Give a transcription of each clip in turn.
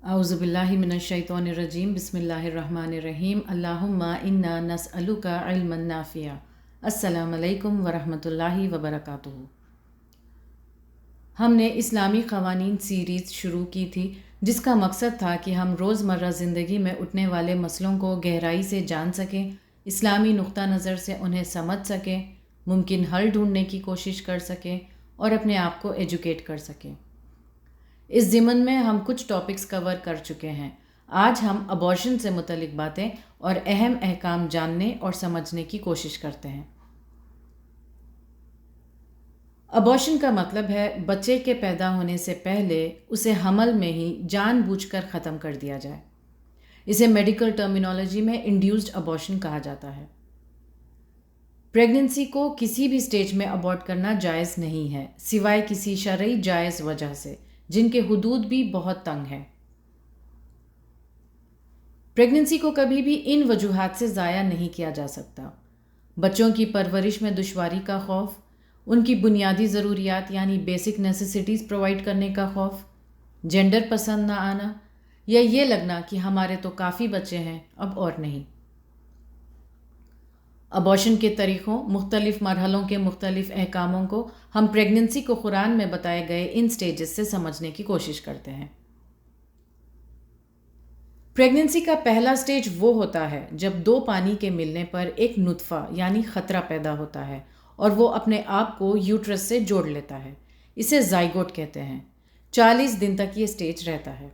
अऊज़ु बिल्लाहि मिनश्शैतानिर्रजीम बिस्मिल्लाहिर्रहमानिर्रहीम अल्लाहुम्मा इन्ना नस्अलुका इल्मन नाफ़िया। अस्सलामु अलैकुम वरहमतुल्लाहि वबरकातुहू। हमने इस्लामी क़वानीन सीरीज़ शुरू की थी जिसका मकसद था कि हम रोज़मर्रा ज़िंदगी में उठने वाले मसलों को गहराई से जान सकें, इस्लामी नुक्ता नज़र से उन्हें समझ सकें, मुमकिन हल ढूंढने की कोशिश कर सकें और अपने आप को एजुकेट कर सकें। इस ज़िमन में हम कुछ टॉपिक्स कवर कर चुके हैं। आज हम अबॉर्शन से मुतल्लिक बातें और अहम अहकाम जानने और समझने की कोशिश करते हैं। अबॉर्शन का मतलब है बच्चे के पैदा होने से पहले उसे हमल में ही जानबूझकर ख़त्म कर दिया जाए। इसे मेडिकल टर्मिनोलॉजी में इंड्यूस्ड अबॉर्शन कहा जाता है। प्रेगनेंसी को किसी भी स्टेज में अबॉर्ट करना जायज़ नहीं है, सिवाय किसी शरई जायज़ वजह से, जिनके हुदूद भी बहुत तंग हैं। प्रेगनेंसी को कभी भी इन वजूहात से ज़ाया नहीं किया जा सकता: बच्चों की परवरिश में दुश्वारी का खौफ, उनकी बुनियादी ज़रूरियात यानी बेसिक नेसेसिटीज़ प्रोवाइड करने का खौफ, जेंडर पसंद ना आना, या ये लगना कि हमारे तो काफ़ी बच्चे हैं अब और नहीं। अबॉर्शन के तरीक़ों, मुख्तलिफ मरहलों के मुख्तलिफ अहकामों को हम प्रेगनेंसी को कुरान में बताए गए इन स्टेजेस से समझने की कोशिश करते हैं। प्रेगनेंसी का पहला स्टेज वो होता है जब दो पानी के मिलने पर एक नुतफ़ा यानी ख़तरा पैदा होता है और वो अपने आप को यूट्रस से जोड़ लेता है। इसे ज़ाइगोट कहते हैं। 40 दिन तक ये स्टेज रहता है।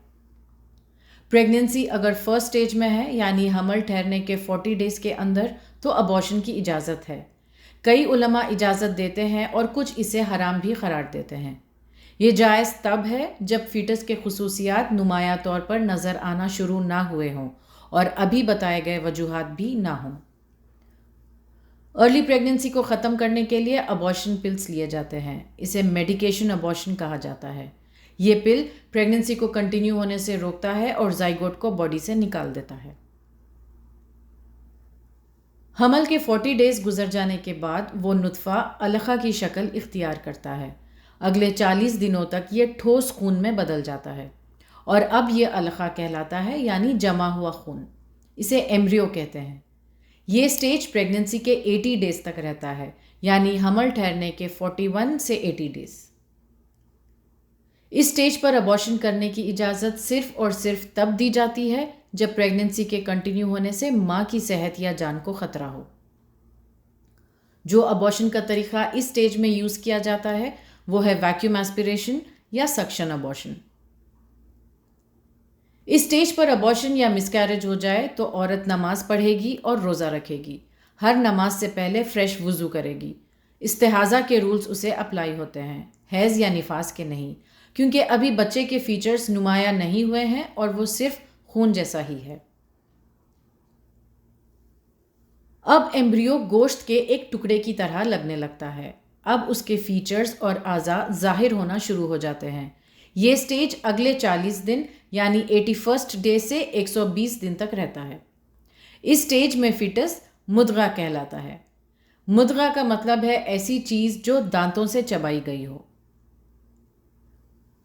प्रेगनेंसी अगर फर्स्ट स्टेज में है यानी हमल ठहरने के 40 डेज़ के अंदर, तो अबॉर्शन की इजाज़त है। कई उलमा इजाज़त देते हैं और कुछ इसे हराम भी करार देते हैं। ये जायज़ तब है जब फ़ीटस के खुसूसियात नुमाया तौर पर नज़र आना शुरू ना हुए हों और अभी बताए गए वजूहात भी ना हों। अर्ली प्रेगनेंसी को ख़त्म करने के लिए अबॉर्शन पिल्स लिए जाते हैं। इसे मेडिकेशन अबॉर्शन कहा जाता है। ये पिल प्रेगनेंसी को कंटिन्यू होने से रोकता है और ज़ाइगोट को बॉडी से निकाल देता है। हमल के 40 डेज़ गुजर जाने के बाद वो नुतफ़ा अलक़ा की शक्ल इख्तियार करता है। अगले 40 दिनों तक ये ठोस खून में बदल जाता है और अब ये अलक़ा कहलाता है यानी जमा हुआ खून। इसे एम्ब्रियो कहते हैं। ये स्टेज प्रेगनेंसी के 80 डेज़ तक रहता है यानी हमल ठहरने के 41 से 80 डेज़। इस स्टेज पर अबॉर्शन करने की इजाज़त सिर्फ़ और सिर्फ तब दी जाती है जब प्रेगनेंसी के कंटिन्यू होने से माँ की सेहत या जान को ख़तरा हो। जो अबॉर्शन का तरीक़ा इस स्टेज में यूज़ किया जाता है वो है वैक्यूम एस्पिरेशन या सक्शन अबॉर्शन। इस स्टेज पर अबॉर्शन या मिसकैरेज हो जाए तो औरत नमाज पढ़ेगी और रोज़ा रखेगी। हर नमाज से पहले फ़्रेश वज़ू करेगी। इस्तिहाज़ा के रूल्स उसे अप्लाई होते हैं, हैज़ या निफास के नहीं, क्योंकि अभी बच्चे के फीचर्स नुमाया नहीं हुए हैं और वो सिर्फ खून जैसा ही है। अब एम्ब्रियो गोश्त के एक टुकड़े की तरह लगने लगता है। अब उसके फीचर्स और आज़ा ज़ाहिर होना शुरू हो जाते हैं। ये स्टेज अगले 40 दिन यानी 81st डे से 120 दिन तक रहता है। इस स्टेज में फ़ीटस मुद्गा कहलाता है। मुद्गा का मतलब है ऐसी चीज़ जो दांतों से चबाई गई हो।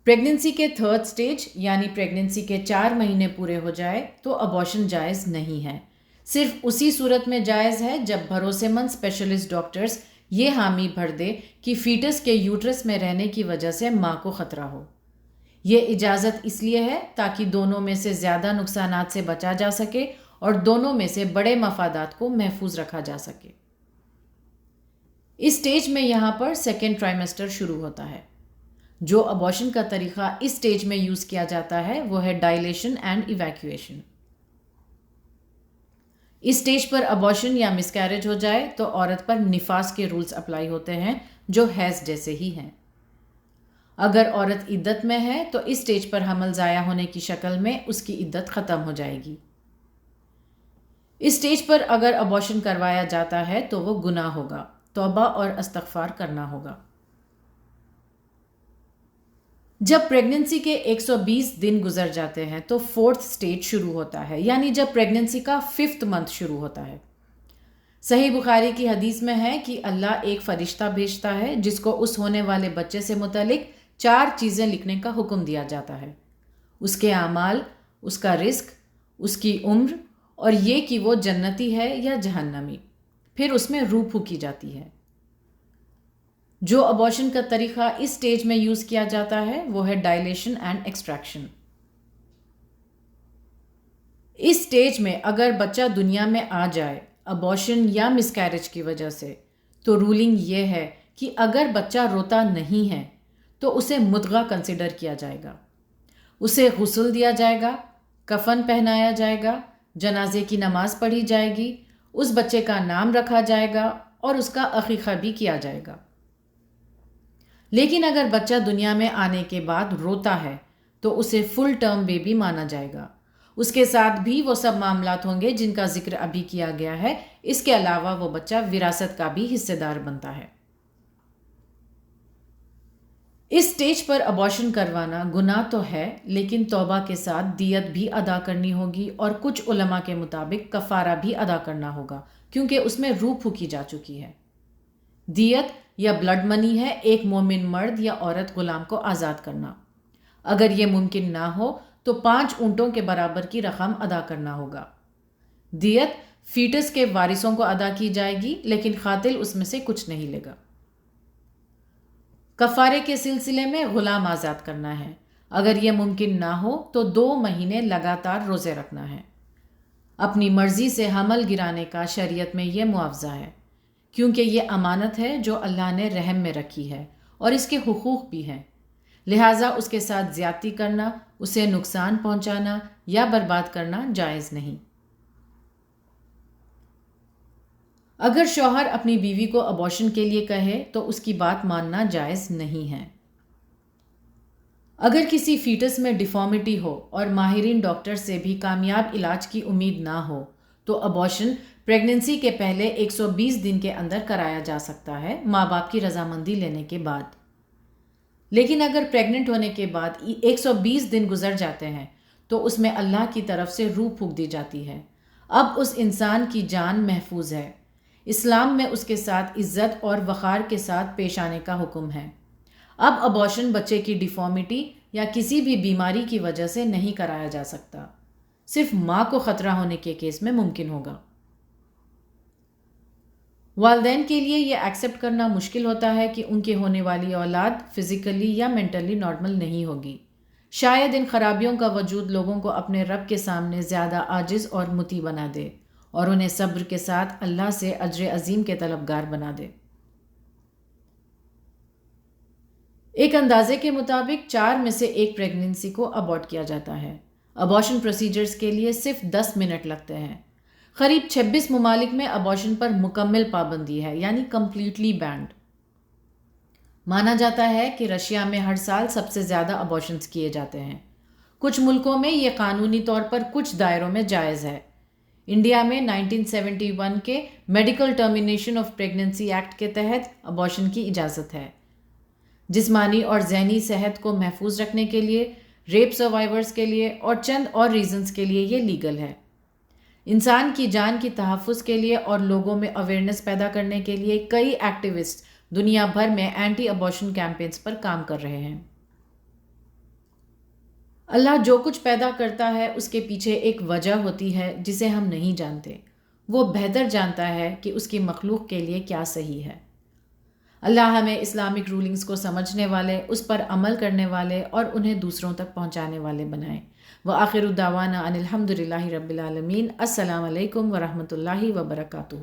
प्रेगनेंसी के थर्ड स्टेज यानी प्रेगनेंसी के 4 महीने पूरे हो जाए तो अबॉर्शन जायज़ नहीं है। सिर्फ उसी सूरत में जायज़ है जब भरोसेमंद स्पेशलिस्ट डॉक्टर्स ये हामी भर दे कि फ़ीटस के यूट्रस में रहने की वजह से माँ को ख़तरा हो। ये इजाज़त इसलिए है ताकि दोनों में से ज़्यादा नुकसानात से बचा जा सके और दोनों में से बड़े मफादात को महफूज रखा जा सके। इस स्टेज में यहाँ पर सेकेंड ट्राइमेस्टर शुरू होता है। जो अबॉर्शन का तरीक़ा इस स्टेज में यूज़ किया जाता है वो है डायलेशन एंड इवैक्यूएशन। इस स्टेज पर अबॉर्शन या मिसकैरेज हो जाए तो औरत पर निफास के रूल्स अप्लाई होते हैं जो हैज़ जैसे ही हैं। अगर औरत इद्दत में है तो इस स्टेज पर हमल ज़ाया होने की शक्ल में उसकी इद्दत ख़त्म हो जाएगी। इस स्टेज पर अगर अबॉर्शन करवाया जाता है तो वो गुनाह होगा, तौबा और इस्तग़फ़ार करना होगा। जब प्रेगनेंसी के 120 दिन गुजर जाते हैं तो फोर्थ स्टेज शुरू होता है यानी जब प्रेगनेंसी का 5th मंथ शुरू होता है। सही बुखारी की हदीस में है कि अल्लाह एक फ़रिश्ता भेजता है जिसको उस होने वाले बच्चे से मुतलिक 4 चीज़ें लिखने का हुक्म दिया जाता है। اس کے اعمال، اس کا رزق، اس کی عمر اور یہ کہ وہ جنتی ہے یا جہنمی۔ پھر اس میں روح پھونکی جاتی ہے۔ جو ابارشن کا طریقہ اس سٹیج میں یوز کیا جاتا ہے وہ ہے ڈائلیشن اینڈ ایکسٹریکشن۔ اس سٹیج میں اگر بچہ دنیا میں آ جائے ابارشن یا مسکیریج کی وجہ سے، تو رولنگ یہ ہے کہ اگر بچہ روتا نہیں ہے تو اسے مدغہ کنسیڈر کیا جائے گا، اسے غسل دیا جائے گا، کفن پہنایا جائے گا، جنازے کی نماز پڑھی جائے گی، اس بچے کا نام رکھا جائے گا اور اس کا عقیقہ بھی کیا جائے گا۔ لیکن اگر بچہ دنیا میں آنے کے بعد روتا ہے تو اسے فل ٹرم بیبی مانا جائے گا۔ اس کے ساتھ بھی وہ سب معاملات ہوں گے جن کا ذکر ابھی کیا گیا ہے۔ اس کے علاوہ وہ بچہ وراثت کا بھی حصے دار بنتا ہے۔ اس سٹیج پر ابارشن کروانا گناہ تو ہے، لیکن توبہ کے ساتھ دیت بھی ادا کرنی ہوگی اور کچھ علماء کے مطابق کفارہ بھی ادا کرنا ہوگا، کیونکہ اس میں روح پھونکی جا چکی ہے۔ دیت یا بلڈ منی ہے ایک مومن مرد یا عورت غلام کو آزاد کرنا۔ اگر یہ ممکن نہ ہو تو 5 اونٹوں کے برابر کی رقم ادا کرنا ہوگا۔ دیت فیٹس کے وارثوں کو ادا کی جائے گی، لیکن قاتل اس میں سے کچھ نہیں لے گا۔ کفارے کے سلسلے میں غلام آزاد کرنا ہے۔ اگر یہ ممکن نہ ہو تو 2 مہینے لگاتار روزے رکھنا ہے۔ اپنی مرضی سے حمل گرانے کا شریعت میں یہ معاوضہ ہے، کیونکہ یہ امانت ہے جو اللہ نے رحم میں رکھی ہے اور اس کے حقوق بھی ہیں، لہٰذا اس کے ساتھ زیادتی کرنا، اسے نقصان پہنچانا یا برباد کرنا جائز نہیں۔ اگر شوہر اپنی بیوی کو ابارشن کے لیے کہے تو اس کی بات ماننا جائز نہیں ہے۔ اگر کسی فیٹس میں ڈیفارمیٹی ہو اور ماہرین ڈاکٹر سے بھی کامیاب علاج کی امید نہ ہو تو ابارشن پریگننسی کے پہلے 120 دن کے اندر کرایا جا سکتا ہے، ماں باپ کی رضامندی لینے کے بعد۔ لیکن اگر پریگننٹ ہونے کے بعد 120 دن گزر جاتے ہیں تو اس میں اللہ کی طرف سے روح پھونک دی جاتی ہے۔ اب اس انسان کی جان محفوظ ہے۔ اسلام میں اس کے ساتھ عزت اور وقار کے ساتھ پیش آنے کا حکم ہے۔ اب ابارشن بچے کی ڈیفارمیٹی یا کسی بھی بیماری کی وجہ سے نہیں کرایا جا سکتا، صرف ماں کو خطرہ ہونے کے کیس میں ممکن ہوگا۔ والدین کے لیے یہ ایکسیپٹ کرنا مشکل ہوتا ہے کہ ان کی ہونے والی اولاد فزیکلی یا مینٹلی نارمل نہیں ہوگی۔ شاید ان خرابیوں کا وجود لوگوں کو اپنے رب کے سامنے زیادہ عاجز اور مطیع بنا دے اور انہیں صبر کے ساتھ اللہ سے اجر عظیم کے طلبگار بنا دے۔ ایک اندازے کے مطابق 4 میں سے 1 پریگننسی کو ابارٹ کیا جاتا ہے۔ ابارشن پروسیجرز کے لیے صرف 10 منٹ لگتے ہیں۔ قریب 26 ممالک میں ابارشن پر مکمل پابندی ہے، یعنی کمپلیٹلی بینڈ۔ مانا جاتا ہے کہ رشیا میں ہر سال سب سے زیادہ ابارشنز کیے جاتے ہیں۔ کچھ ملکوں میں یہ قانونی طور پر کچھ دائروں میں جائز ہے۔ انڈیا میں 1971 کے medical termination of pregnancy act کے تحت ابارشن کی اجازت ہے۔ جسمانی اور ذہنی صحت کو محفوظ رکھنے کے لیے، ریپ سروائیورز کے لیے اور چند اور ریزنز کے لیے یہ لیگل ہے۔ انسان کی جان کی تحفظ کے لیے اور لوگوں میں اویئرنیس پیدا کرنے کے لیے کئی ایکٹیوسٹ دنیا بھر میں اینٹی ابارشن کیمپینز پر کام کر رہے ہیں۔ اللہ جو کچھ پیدا کرتا ہے اس کے پیچھے ایک وجہ ہوتی ہے جسے ہم نہیں جانتے۔ وہ بہتر جانتا ہے کہ اس کی مخلوق کے لیے کیا صحیح ہے۔ اللہ ہمیں اسلامک رولنگز کو سمجھنے والے، اس پر عمل کرنے والے اور انہیں دوسروں تک پہنچانے والے بنائیں۔ وآخر دعوانا ان الحمد للہ رب العالمین۔ السلام علیکم ورحمۃ اللہ وبرکاتہ۔